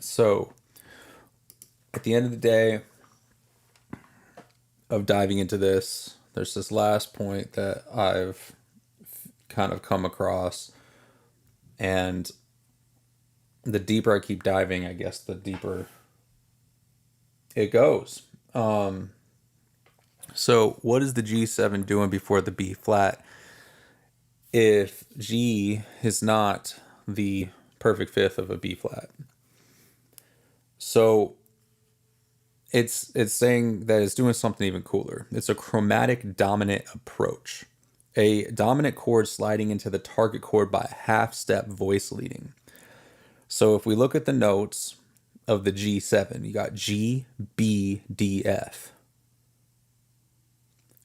So at the end of the day of diving into this, there's this last point that I've kind of come across, and the deeper I keep diving, I guess the deeper it goes. So what is the G7 doing before the B flat if G is not the perfect fifth of a B flat? So it's saying that it's doing something even cooler. It's a chromatic dominant approach. A dominant chord sliding into the target chord by a half step voice leading. So if we look at the notes of the G7, you got G, B, D, F.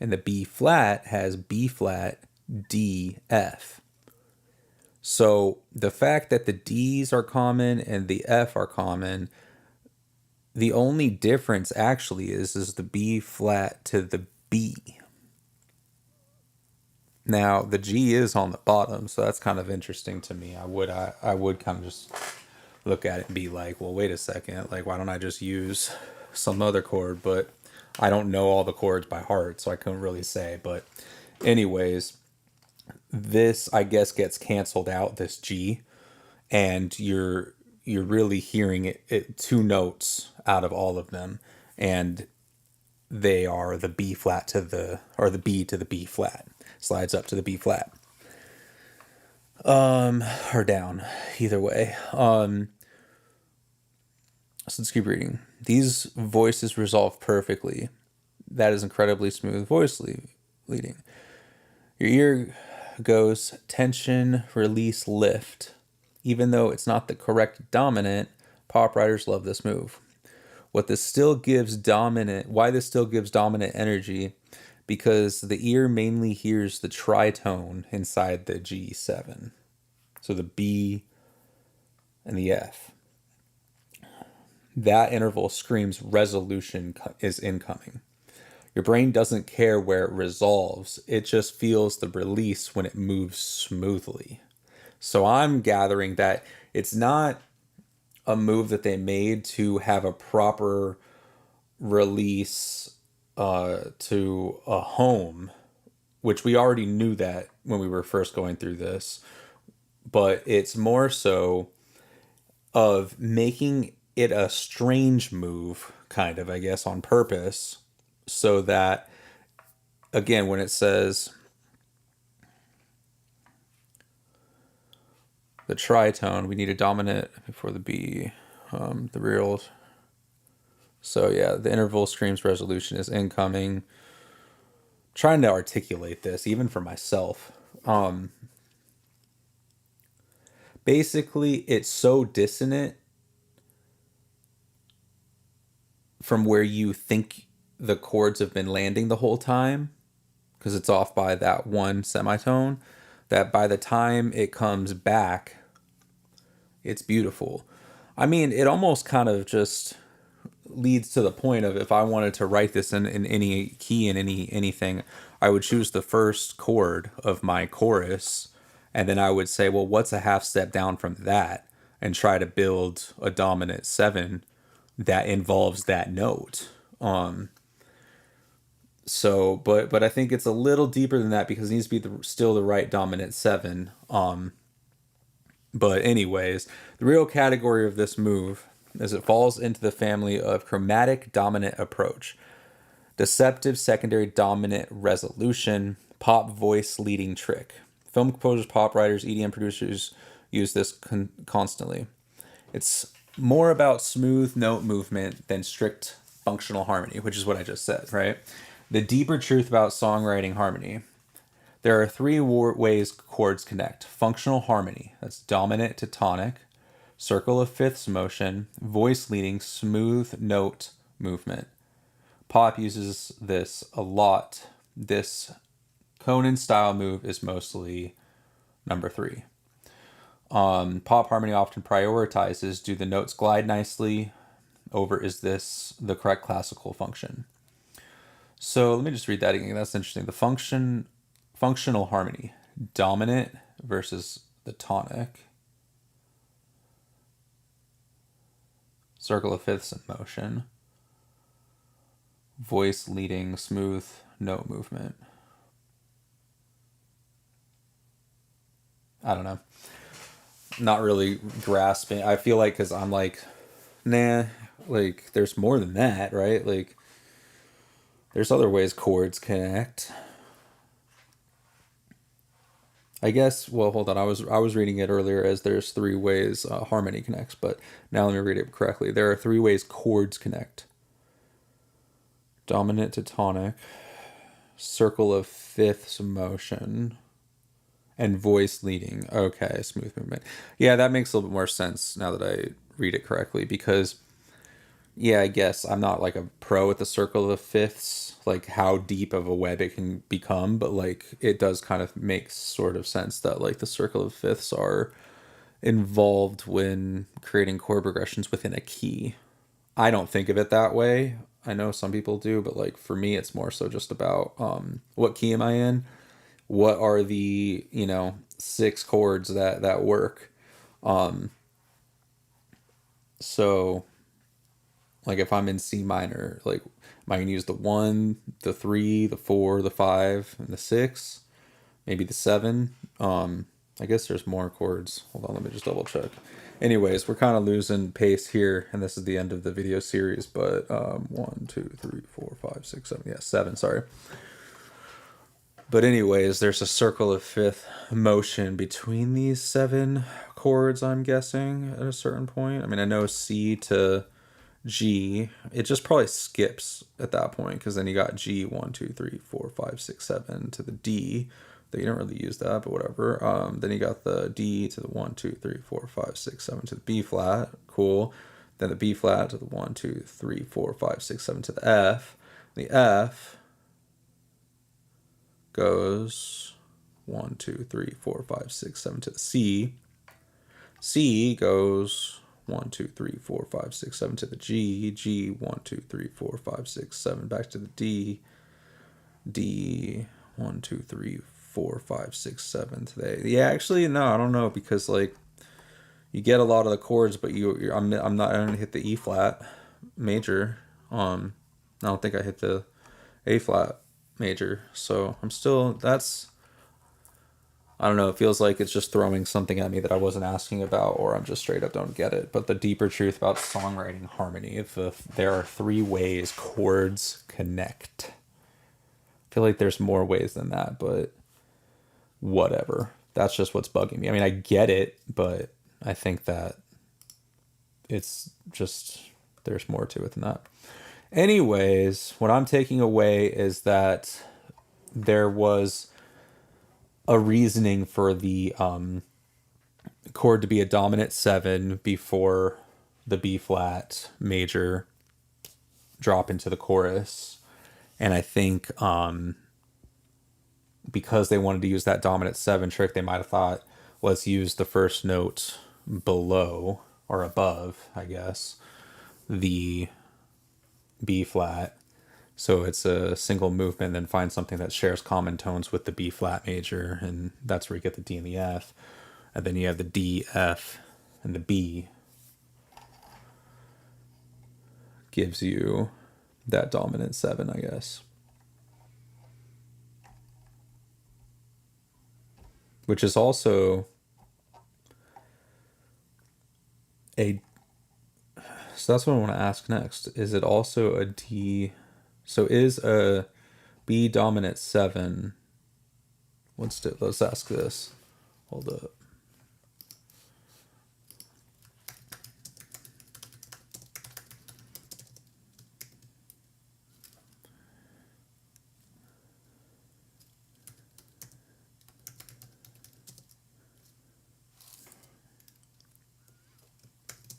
And the B flat has B flat, D, F. So the fact that the D's are common and the F are common, the only difference actually is the B flat to the B. Now the G is on the bottom, so that's kind of interesting to me. I would kind of just look at it and be like, well, wait a second, like why don't I just use some other chord? But I don't know all the chords by heart, so I couldn't really say. But anyways, this I guess gets canceled out, this G, and you're really hearing it two notes out of all of them, and they are the B flat to the, or the B to the B flat, slides up to the B flat, or down, either way. So let's keep reading. These voices resolve perfectly. That is incredibly smooth voice leading. Your ear goes tension, release, lift. Even though it's not the correct dominant, pop writers love this move. Why this still gives dominant energy, because the ear mainly hears the tritone inside the G7. So the B and the F. That interval screams resolution is incoming. Your brain doesn't care where it resolves. It just feels the release when it moves smoothly. So I'm gathering that it's not a move that they made to have a proper release to a home, which we already knew that when we were first going through this. But it's more so of making it a strange move, kind of, I guess, on purpose, so that, again, when it says the tritone, we need a dominant before the B, the real. So yeah, the interval screams resolution is incoming. Trying to articulate this, even for myself. Basically, it's so dissonant from where you think the chords have been landing the whole time, because it's off by that one semitone, that by the time it comes back, it's beautiful. I mean, it almost kind of just leads to the point of, if I wanted to write this in any key, in anything, I would choose the first chord of my chorus, and then I would say, well, what's a half step down from that, and try to build a dominant 7 that involves that note. So, but I think it's a little deeper than that, because it needs to be still the right dominant 7. But anyways, the real category of this move is it falls into the family of chromatic dominant approach, deceptive secondary dominant resolution, pop voice leading trick. Film composers, pop writers, EDM producers use this constantly. It's more about smooth note movement than strict functional harmony, which is what I just said, right? The deeper truth about songwriting harmony. There are 3 ways chords connect. Functional harmony, that's dominant to tonic, circle of fifths motion, voice leading, smooth note movement. Pop uses this a lot. This Conan style move is mostly number 3. Pop harmony often prioritizes, do the notes glide nicely, over is this the correct classical function. So let me just read that again. That's interesting. The functional harmony, dominant versus the tonic. circle of fifths in motion, voice leading, smooth note movement. I don't know. Not really grasping. I feel like because I'm like, nah, like there's more than that, right? Like there's other ways chords connect. I guess. Well, hold on. I was reading it earlier as there's three ways harmony connects, but now let me read it correctly. There are three ways chords connect: dominant to tonic, circle of fifths motion, and voice leading. Okay, smooth movement. Yeah, that makes a little bit more sense now that I read it correctly because, yeah, I guess I'm not like a pro at the circle of fifths, like how deep of a web it can become, but like it does kind of make sort of sense that like the circle of fifths are involved when creating chord progressions within a key. I don't think of it that way. I know some people do, but like for me, it's more so just about what key am I in? What are the, six chords that work? So like if I'm in C minor, like am I gonna use the one, the three, the four, the five, and the six? Maybe the seven. I guess there's more chords. Hold on, let me just double check. Anyways, we're kind of losing pace here, and this is the end of the video series. But 1, 2, 3, 4, 5, 6, 7. Yeah, seven. Sorry. But anyways, there's a circle of fifth motion between these seven chords. I'm guessing at a certain point. I mean, I know C to G. It just probably skips at that point because then you got G 1, 2, 3, 4, 5, 6, 7 to the D. That you don't really use that, but whatever. Then you got the D to the 1, 2, 3, 4, 5, 6, 7 to the B flat. Cool. Then the B flat to the 1, 2, 3, 4, 5, 6, 7 to the F. The F goes 1, 2, 3, 4, 5, 6, 7 to the C. C goes 1, 2, 3, 4, 5, 6, 7 to the G. G 1, 2, 3, 4, 5, 6, 7 back to the D. D 1, 2, 3, 4, 5, 6, 7 to the A. Yeah, actually no, I don't know because like you get a lot of the chords, but I'm not. I don't hit the E flat major. I don't think I hit the A flat major, so I'm still. That's. I don't know. It feels like it's just throwing something at me that I wasn't asking about, or I'm just straight up don't get it. But the deeper truth about songwriting harmony, if there are three ways chords connect. I feel like there's more ways than that, but whatever. That's just what's bugging me. I mean, I get it, but I think that it's just there's more to it than that. Anyways, what I'm taking away is that there was a reasoning for the chord to be a dominant 7 before the B flat major drop into the chorus. And I think because they wanted to use that dominant 7 trick, they might have thought, let's use the first note below or above, I guess, the B flat. So it's a single movement, then find something that shares common tones with the B flat major, and that's where you get the D and the F. And then you have the D, F, and the B gives you that dominant 7, I guess. Which is also a... So that's what I want to ask next. Is it also a D... So is a B dominant 7... Let's ask this. Hold up.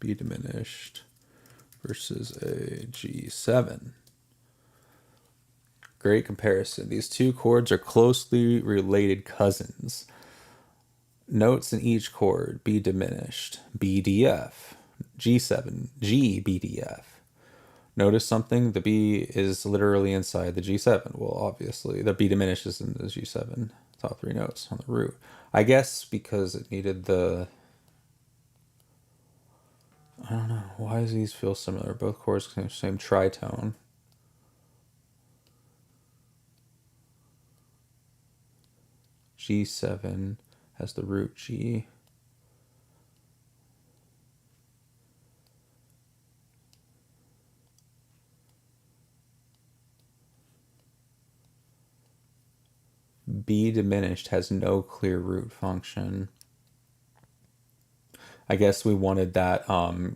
B diminished versus a G7. Great comparison. These two chords are closely related cousins. Notes in each chord: B diminished, B D F, G7, G B D F. Notice something? The B is literally inside the G7. Well, obviously, the B diminished is in the G7. Top three notes on the root. I guess because it needed the I don't know. Why does these feel similar? Both chords same tritone. G7 has the root G. B diminished has no clear root function. I guess we wanted that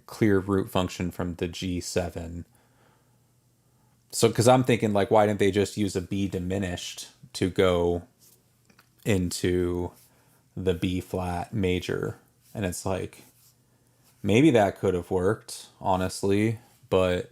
clear root function from the G7. So, because I'm thinking, like, why didn't they just use a B diminished to go into the B flat major? And it's like, maybe that could have worked, honestly. But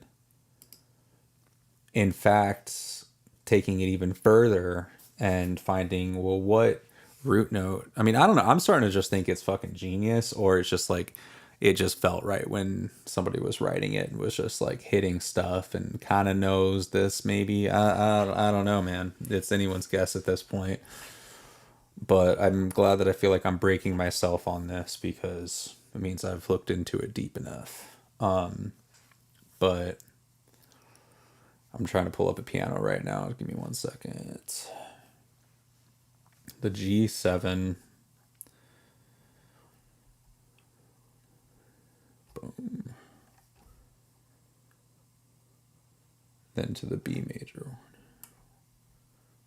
in fact, taking it even further and finding, well, what root note? I mean, I don't know. I'm starting to just think it's fucking genius, or it's just like, it just felt right when somebody was writing it and was just like hitting stuff and kind of knows this maybe. I don't know, man. It's anyone's guess at this point. But I'm glad that I feel like I'm breaking myself on this because it means I've looked into it deep enough. But I'm trying to pull up a piano right now. Give me 1 second. The G7. Boom. Then to the B major.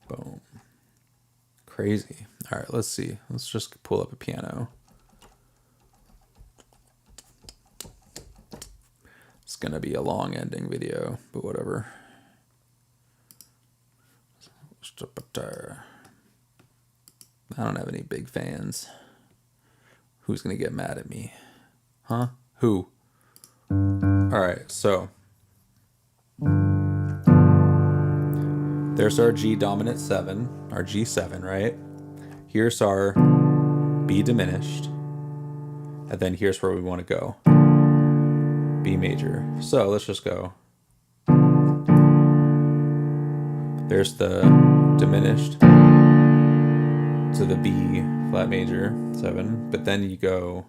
Boom. Crazy. All right, let's see. Let's just pull up a piano. It's going to be a long ending video, but whatever. I don't have any big fans. Who's going to get mad at me? Huh? Who? All right, so there's our G dominant 7, our G7, right? Here's our B diminished. And then here's where we want to go. B major. So let's just go. There's the diminished to the B flat major 7, but then you go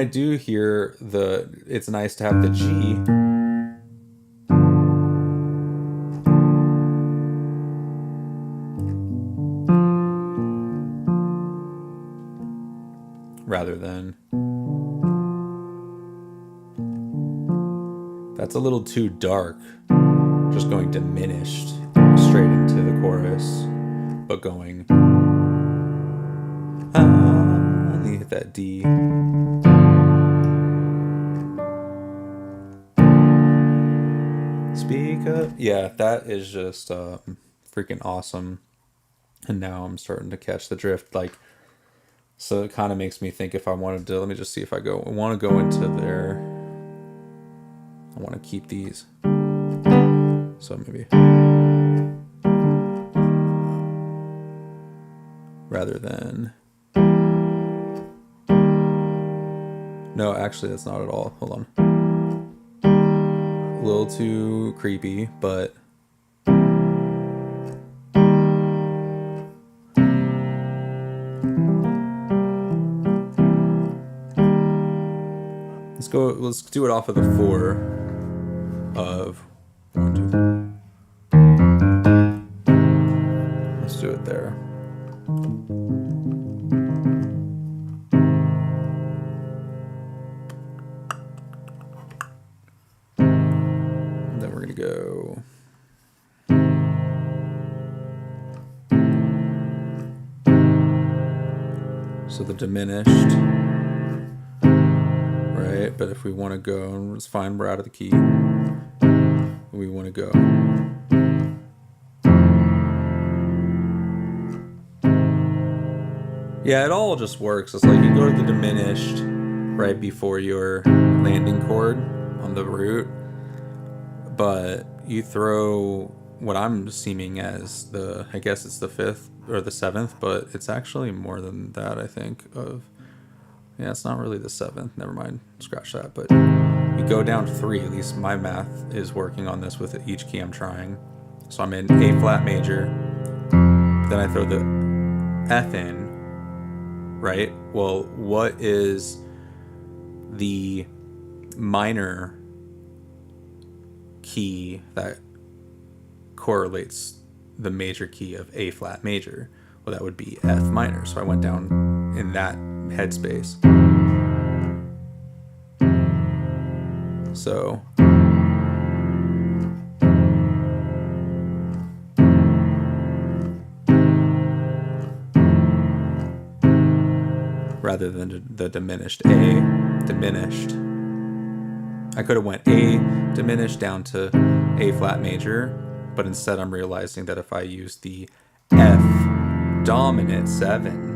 I do hear it's nice to have the G. Rather than. That's a little too dark. Just going diminished straight into the chorus. But going. And you hit that D. Speak up. Yeah, that is just freaking awesome. And now I'm starting to catch the drift. Like, so it kind of makes me think if I wanted to, let me just see if I want to go into there. I want to keep these. So maybe. Rather than. No, actually, that's not at all. Hold on. A little too creepy, but. Let's do it off of the 4 of 1, 2. Let's do it there. And then we're gonna go. So the diminished. Right, but if we want to go, it's fine, we're out of the key. We want to go. Yeah, it all just works. It's like you go to the diminished right before your landing chord on the root, but you throw what I'm seeming as I guess it's the 5th or the 7th, but it's actually more than that, I think, yeah, it's not really the 7th. Never mind. Scratch that. But you you go down 3, at least my math is working on this with each key I'm trying. So I'm in A flat major, then I throw the F in, right? Well, what is the minor key that correlates the major key of A flat major? Well, that would be F minor. So I went down in that headspace. So rather than the diminished A diminished, I could have went A diminished down to A flat major, but instead I'm realizing that if I use the F dominant 7,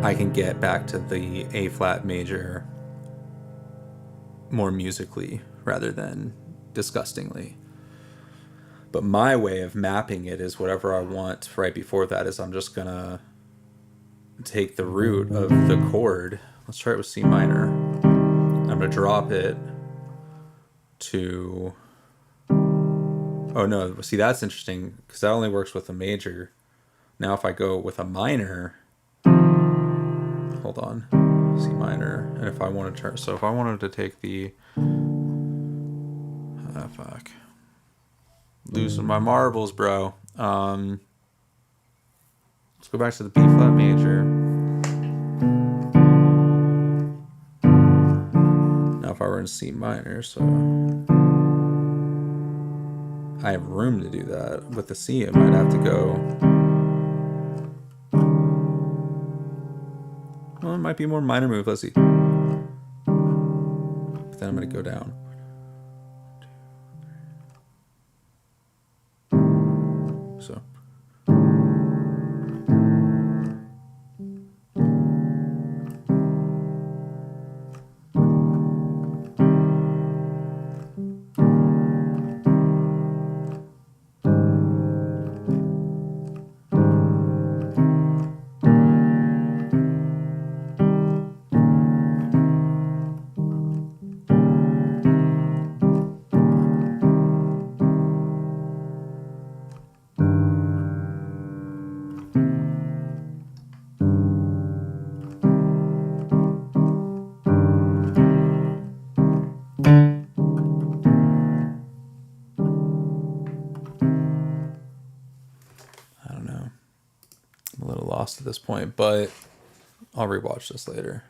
I can get back to the A flat major more musically rather than disgustingly. But my way of mapping it is whatever I want right before that is I'm just gonna take the root of the chord. Let's try it with C minor. I'm gonna drop it to, oh no, see, that's interesting because that only works with a major. Now if I go with a minor, hold on, C minor, and if I want to turn, so if I wanted to take the, fuck, losing my marbles, bro. Let's go back to the B flat major. Now if I were in C minor, so I have room to do that. With the C, it might have to go, well, it might be more minor move. Let's see. But then I'm going to go down. So. Lost at this point, but I'll rewatch this later.